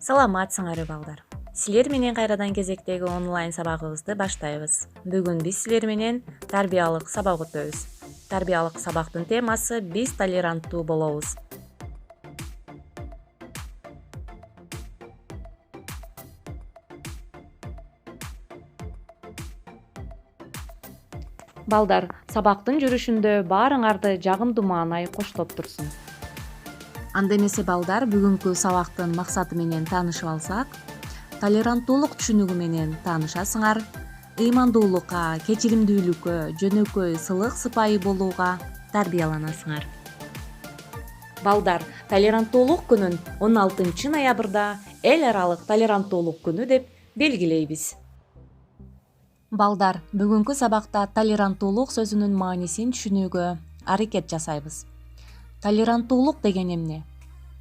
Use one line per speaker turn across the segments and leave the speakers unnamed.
Саламатсыңарбы балдар. Силер менен кайрадан кезектеги онлайн сабагыбызды баштайбыз. Бүгүн биз силер менен тарбиялык сабак өтөбүз. Тарбиялык сабактын темасы биз толеранттуу болобуз. Балдар, сабактын жүрүшүндө баарыңарды жагымдуу маанай коштоп турсун. Анда эмесе балдар, бүгүнкү сабактын максаты менен таанышып алсак, толеранттуулук түшүнүгү менен таанышасыңар, ыймандуулукка, кечиримдүүлүккө, жөнөкөй, сылык сыпайы болууга тарбияланасыңар. Балдар, толеранттуулук күнүн 16 ноябрда эл аралык толеранттуулук күнү деп белгилейбиз. Балдар, бүгүнкү сабакта толеранттуулук сөзүнүн маанисин түшүнүүгө аракет жасайбыз. Толеранттуулук деген эмне?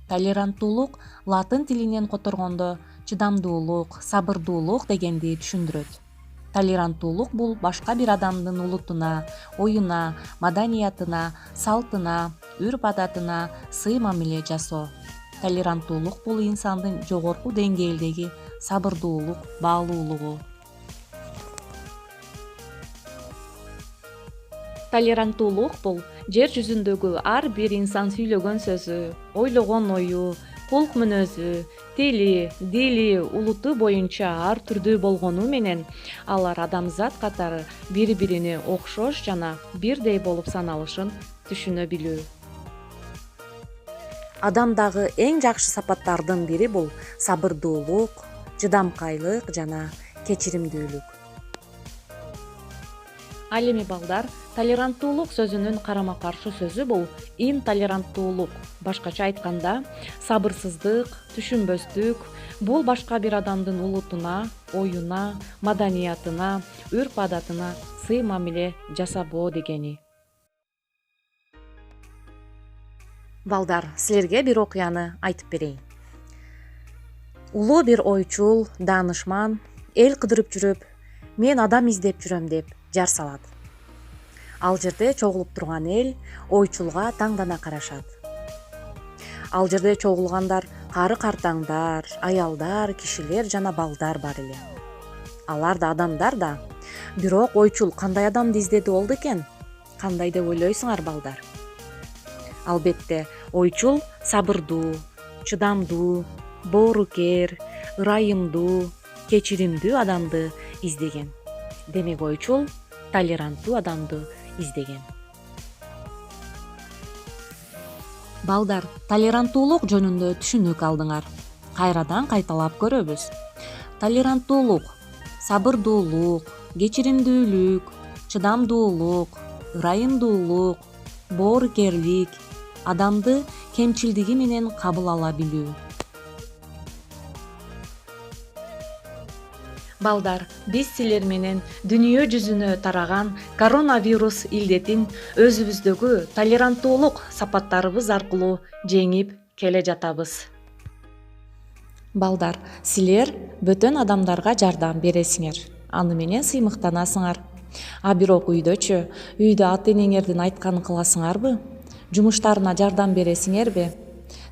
Толеранттуулук латын тилинен которгондо чыдамдуулук, сабырдуулук дегенди түшүндүрөт. Толеранттуулук бул башка бир адамдын улутуна, оюна, маданиятына, салтына, үрп-адатына сый мамиле жасоо. Толеранттуулук бул инсандын жогорку деңгээлдеги сабырдуулук, баалуулугу. Толеранттуулук бул жер жүзүндөгү ар бир инсан сүйлөгөн сөзү, ойлогон ою, кулк мүнөзү, тили, дили, улуту боюнча ар түрдүү болгону менен алар адамзат катары бири-бирине окшош жана бирдей болуп саналышын түшүнө билүү. Адамдагы эң жакшы сапаттардын бири бул сабырдуулук, чыдамкайлык жана кечиримдүүлүк. Ал эми балдар, толеранттуулук сөзүнүн карама-каршы сөзү бул интолеранттуулук. Башкача айтканда, сабырсыздык, түшүнбөстүк бул башка бир адамдын улутуна, оюна, маданиятына, үрп-адатына сый мамиле жасабоо дегени. Балдар, силерге бир окуяны айтып берейин. Улуу бир ойчул, даанышман эл кыдырып жүрүп, мен адам издеп жүрөм деп жар салат. Ал жерде чогулуп турган эл ойчулга таңдана карашат. Ал жерде чогулгандар кары-картаңдар, аялдар, кишилер жана балдар бар эле. Алар да адамдар да. Бирок ойчул кандай адамды издеди болду экен? Кандай деп ойлойсуңар балдар? Албетте, ойчул сабырдуу, чыдамдуу, боорукер, ырайымдуу, кечиримдүү адамды издеген. Демек ойчул толеранттуу адамды издеген. Балдар, толеранттуулук жөнүндө түшүнүк алдыңар. Кайрадан кайталап көрөбүз. Толеранттуулук сабырдуулук, кечиримдүүлүк, чыдамдуулук, ырайымдуулук, боорукерлик, адамды кемчилдиги менен кабыл ала билүү. Балдар, биз силер менен дүйнө жүзүнө тараган коронавирус илдетин өзүбүздөгү толеранттуулук сапаттарыбыз аркылуу жеңип келе жатабыз. Балдар, силер бөтөн адамдарга жардам бересиңер, аны менен сыймыктанасыңар. А бирок үйдө ата-энеңердин айтканын кыласыңарбы? Жумуштарына жардам бересиңерби?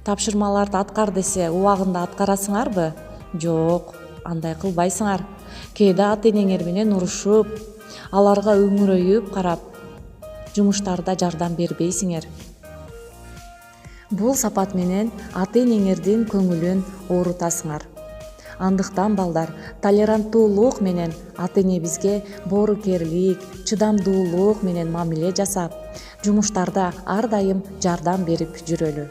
Тапшырмаларды аткар десе, убагында аткарасыңарбы? Жок, андай кылбайсыңар. Кээде ата-энеңер менен урушуп, аларга өңүрөйүп карап, жумуштарда жардам бербейсиңер. Бул сапат менен ата-энеңердин көңүлүн оорутасыңар. Андыктан балдар, толеранттуулук менен ата-энебизге боорукерлик, чыдамдуулук менен мамиле жасап, жумуштарда ар дайым жардам берип жүрөлү.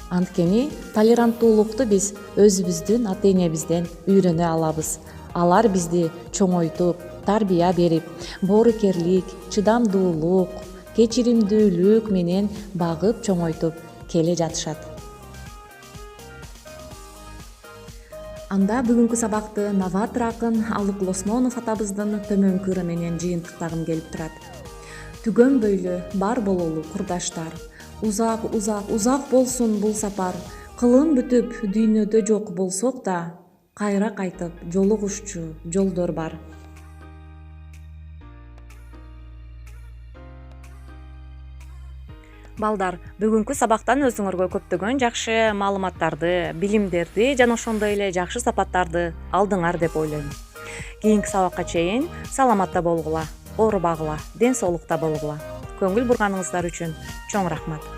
Анткени толеранттуулукту биз өзүбүздүн ата-энебизден үйрөнө алабыз. Алар бизди чоңойтуп, тарбия берип, боорукерлик, чыдамдуулук, кечиримдүүлүк менен багып чоңойтуп келе жатышат. Анда бүгүнкү сабакты новатор акын Алык Лосмонов атабыздын төмөнкү ыры менен жыйынтыктагым келип турат. Түгөнбөйлү бар бололу курдаштар, узак болсун бул сапар, кылым бүтүп дүйнөдө жок болсок да, кайра кайтып жолугушчу жолдор бар. Балдар, бүгүнкү сабактан өзүңөргө көптөгөн жакшы маалыматтарды, билимдерди жана ошондой эле жакшы сапаттарды алдыңар деп ойлойм. Кийинки сабакка чейин саламатта болгула, оорубагыла, ден соолукта болгула. Көңүл бурганыңыздар үчүн чоң рахмат.